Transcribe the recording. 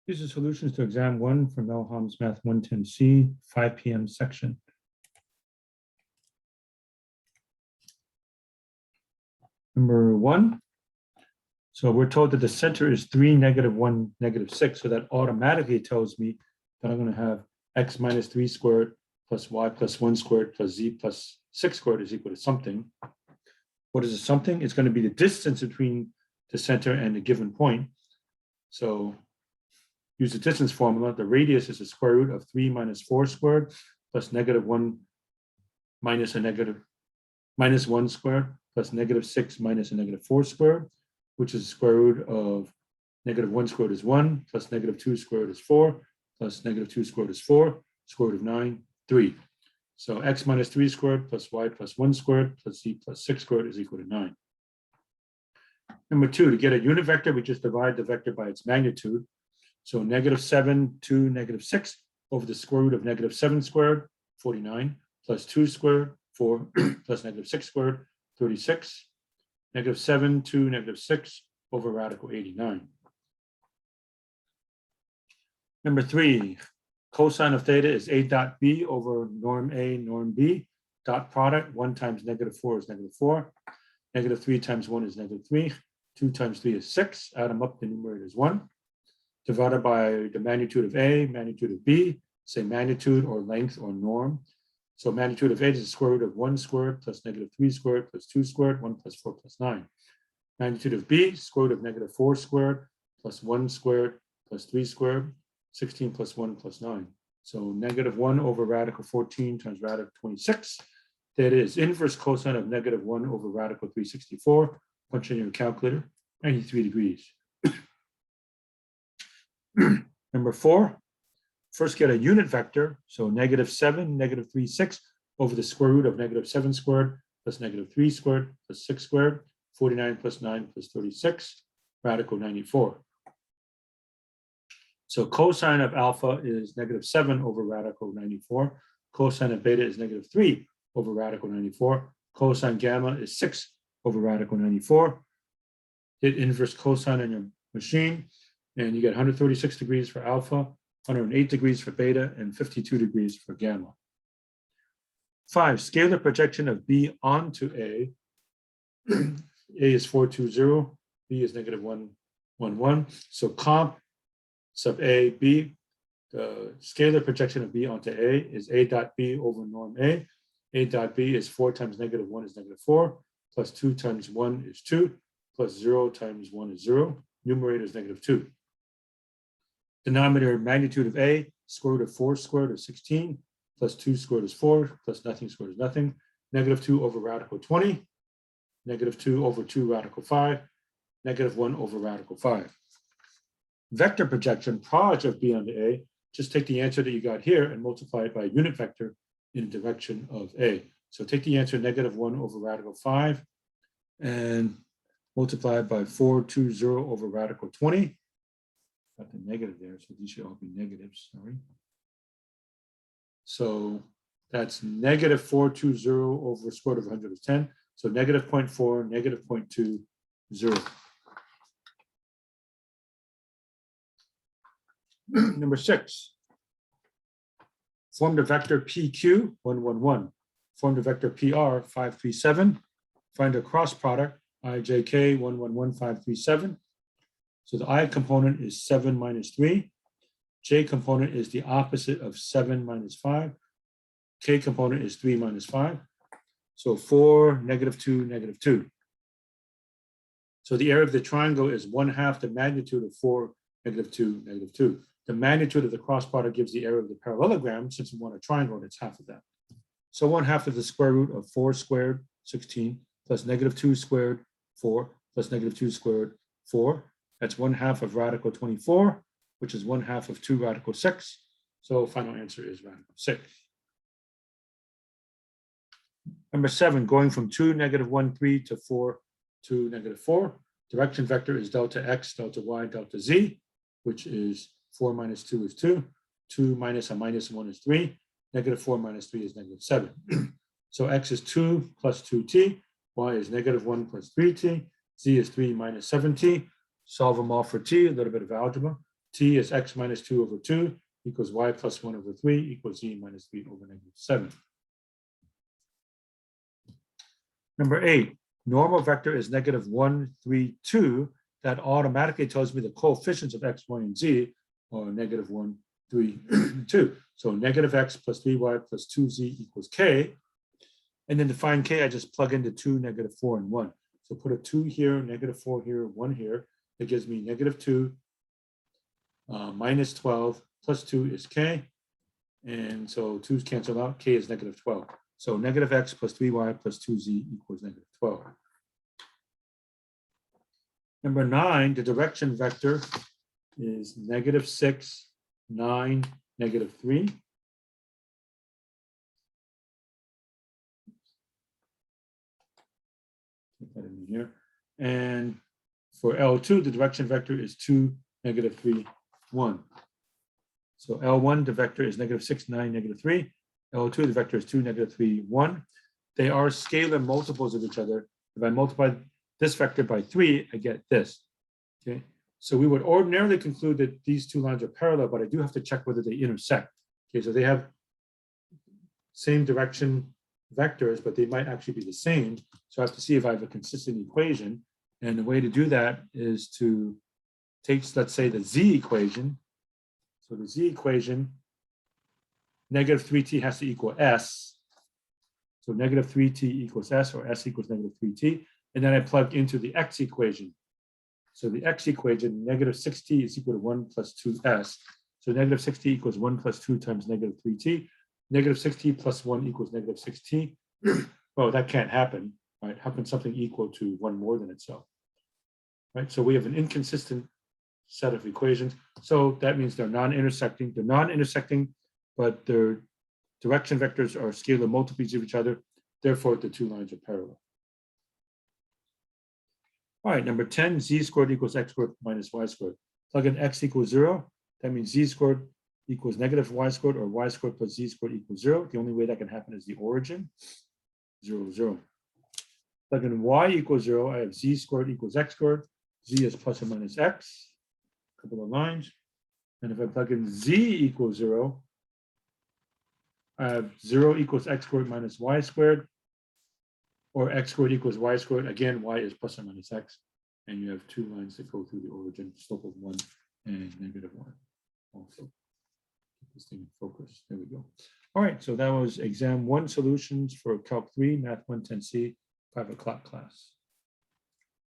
These are solutions to exam 1 from Melham's Math 110C, 5 p.m. section. Number 1. So we're told that the center is 3, -1, -6. So that automatically tells me that I'm going to have x minus 3 squared plus y plus 1 squared plus z plus 6 squared is equal to something. What is the something? It's going to be the distance between the center and the given point. So use the distance formula. The radius is the square root of 3 minus 4 squared plus -1 minus a minus 1 squared plus -6 minus a -4 squared, which is the square root of -1 squared is 1 plus -2 squared is 4 plus -2 squared is 4, square root of 9, 3. So x minus 3 squared plus y plus 1 squared plus z plus 6 squared is equal to 9. Number 2, to get a unit vector, we just divide the vector by its magnitude. So -7 to -6 over the square root of -7 squared, 49, plus 2 squared, 4, plus -6 squared, 36. -7 to -6 over radical 89. Number 3, cosine of theta is a dot b over norm a, norm b. Dot product, 1 times -4 is -4. -3 times 1 is -3. 2 times 3 is 6. Add them up, the numerator is 1. Divided by the magnitude of A, magnitude of B, say magnitude or length or norm. So magnitude of A is the square root of 1 squared plus -3 squared plus 2 squared, 1 plus 4 plus 9. Magnitude of B, square root of -4 squared plus 1 squared plus 3 squared, 16 plus 1 plus 9. So -1 over radical 14 times radical 26. That is inverse cosine of -1 over radical 364. Punch in your calculator, 93 degrees. Number 4, first get a unit vector. So -7, -3, 6 over the square root of -7 squared plus -3 squared plus 6 squared, 49 plus 9 plus 36, radical 94. So cosine of alpha is -7 over radical 94. Cosine of beta is -3 over radical 94. Cosine gamma is 6 over radical 94. Hit inverse cosine on your machine, and you get 136 degrees for alpha, 108 degrees for beta, and 52 degrees for gamma. 5, scalar projection of B onto A. A is 420, B is -1, 1, 1. So comp sub A, B, the scalar projection of B onto A is A dot B over norm A. A dot B is 4 times -1 is -4, plus 2 times 1 is 2, plus 0 times 1 is 0. Numerator is -2. Denominator magnitude of A, square root of 4 squared is 16, plus 2 squared is 4, plus nothing squared is nothing. -2 over radical 20, -2 over 2 radical 5, -1 over radical 5. Vector projection, proj of B onto A, just take the answer that you got here and multiply it by a unit vector in the direction of A. So take the answer -1 over radical 5 and multiply it by 420 over radical 20. Got the negative there, so these should all be negatives, sorry. So that's -420 over square root of 110. So -0.4, -0.20. Number 6, form the vector PQ, 1, 1, 1. Form the vector PR, 5, 3, 7. Find a cross product, IJK, 1, 1, 1, 5, 3, 7. So the I component is 7 minus 3. J component is the opposite of 7 minus 5. K component is 3 minus 5. So 4, -2, -2. So the area of the triangle is 1/2 the magnitude of 4, -2, -2. The magnitude of the cross product gives the area of the parallelogram. Since we want a triangle, and it's half of that. So 1/2 of the square root of 4 squared, 16, plus -2 squared, 4, plus -2 squared, 4. That's 1/2 of radical 24, which is 1/2 of 2 radical 6. So final answer is radical 6. Number 7, going from 2, -1, 3 to 4, 2, -4. Direction vector is delta x, delta y, delta z, which is 4 minus 2 is 2. 2 minus a minus 1 is 3. -4 minus 3 is -7. So x is 2 plus 2t. Y is -1 plus 3t. Z is 3 minus 7t. Solve them all for t, a little bit of algebra. t is x minus 2 over 2 equals y plus 1 over 3 equals z minus 3 over negative 7. Number 8, normal vector is negative 1, 3, 2. That automatically tells me the coefficients of x, y, and z are negative 1, 3, 2. So negative x plus 3y plus 2z equals k. And then to find k, I just plug into 2, negative 4, and 1. So put a 2 here, negative 4 here, 1 here. That gives me negative 2 minus 12 plus 2 is k. And so 2's cancel out, k is negative 12. So negative x plus 3y plus 2z equals negative 12. Number 9, the direction vector is negative 6, 9, negative 3. Put that in here. And for L2, the direction vector is 2, negative 3, 1. So L1, the vector is negative 6, 9, negative 3. L2, the vector is 2, negative 3, 1. They are scalar multiples of each other. If I multiply this vector by 3, I get this. Okay. So we would ordinarily conclude that these two lines are parallel, but I do have to check whether they intersect. Okay, so they have same direction vectors, but they might actually be the same. So I have to see if I have a consistent equation. And the way to do that is to take, let's say, the z equation. So the z equation, negative 3t has to equal s. So negative 3t equals s, or s equals negative 3t. And then I plug into the x equation. So the x equation, negative 6t is equal to 1 plus 2s. So negative 6t equals 1 plus 2 times negative 3t. Negative 6t plus 1 equals negative 6t. Oh, that can't happen, right? How can something equal to 1 more than itself? Right, so we have an inconsistent set of equations. So that means they're non-intersecting. They're non-intersecting, but their direction vectors are scalar multiples of each other. Therefore, the two lines are parallel. All right, number 10, z squared equals x squared minus y squared. Plug in x equals 0. That means z squared equals negative y squared, or y squared plus z squared equals 0. The only way that can happen is the origin, 0, 0. Plug in y equals 0. I have z squared equals x squared. Z is plus or minus x. A couple of lines. And if I plug in z equals 0, I have 0 equals x squared minus y squared, or x squared equals y squared. Again, y is plus or minus x. And you have two lines that go through the origin, slope of 1 and negative 1. Also, keep this thing in focus. There we go. All right, so that was exam 1 solutions for Calc 3, Math 110C, 5 o'clock class.